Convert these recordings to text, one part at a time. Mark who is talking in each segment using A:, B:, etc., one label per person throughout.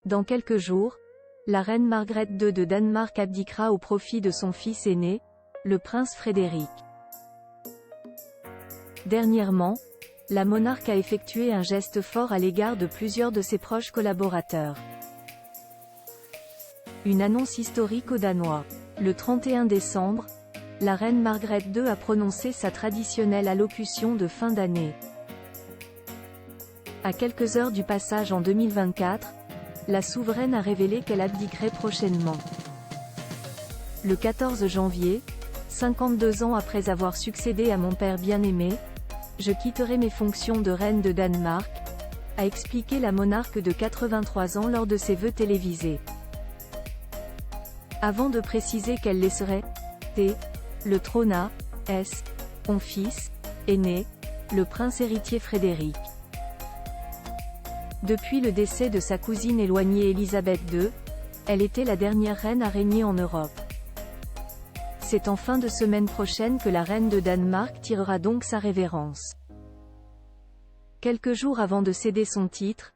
A: Dans quelques jours, la reine Margrethe II de Danemark abdiquera au profit de son fils aîné, le prince Frédéric. Dernièrement, la monarque a effectué un geste fort à l'égard de plusieurs de ses proches collaborateurs. Une annonce historique aux Danois. Le 31 décembre, la reine Margrethe II a prononcé sa traditionnelle allocution de fin d'année. À quelques heures du passage en 2024, la souveraine a révélé qu'elle abdiquerait prochainement. Le 14 janvier, 52 ans après avoir succédé à mon père bien-aimé, je quitterai mes fonctions de reine de Danemark, a expliqué la monarque de 83 ans lors de ses vœux télévisés. Avant de préciser qu'elle laisserait le trône à son fils aîné, le prince héritier Frédéric. Depuis le décès de sa cousine éloignée Élisabeth II, elle était la dernière reine à régner en Europe. C'est en fin de semaine prochaine que la reine de Danemark tirera donc sa révérence. Quelques jours avant de céder son titre,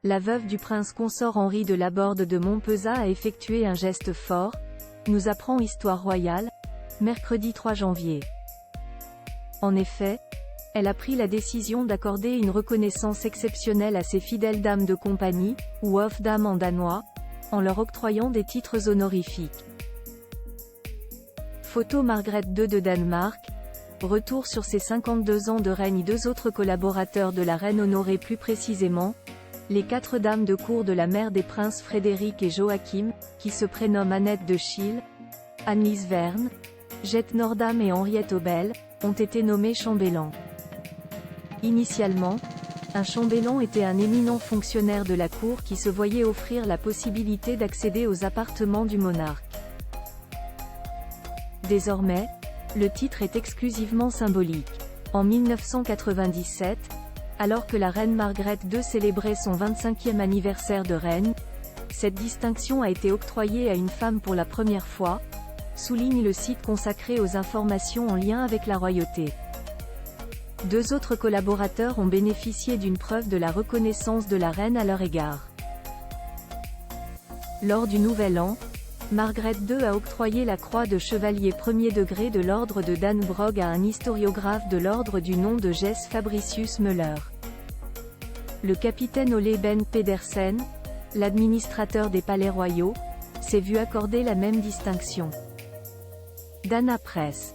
A: la veuve du prince consort Henri de Laborde de Montpezat a effectué un geste fort, nous apprend Histoire royale, mercredi 3 janvier. En effet, elle a pris la décision d'accorder une reconnaissance exceptionnelle à ses fidèles dames de compagnie, ou hofdames en danois, en leur octroyant des titres honorifiques. Photo Margrethe II de Danemark. Retour sur ses 52 ans de règne. Deux autres collaborateurs de la reine honorés plus précisément, les 4 dames de cour de la mère des princes Frédéric et Joachim, qui se prénomment Annette de Schille, Annelies Verne, Jette Nordam et Henriette Obel, ont été nommés chambellans. Initialement, un chambellan était un éminent fonctionnaire de la cour qui se voyait offrir la possibilité d'accéder aux appartements du monarque. Désormais, le titre est exclusivement symbolique. En 1997, alors que la reine Margrethe II célébrait son 25e anniversaire de règne, cette distinction a été octroyée à une femme pour la première fois, souligne le site consacré aux informations en lien avec la royauté. 2 autres collaborateurs ont bénéficié d'une preuve de la reconnaissance de la reine à leur égard. Lors du Nouvel An, Margrethe II a octroyé la croix de chevalier premier degré de l'ordre de Dannebrog à un historiographe de l'ordre du nom de Jess Fabricius Müller. Le capitaine Ole Ben Pedersen, l'administrateur des palais royaux, s'est vu accorder la même distinction. Dana Press.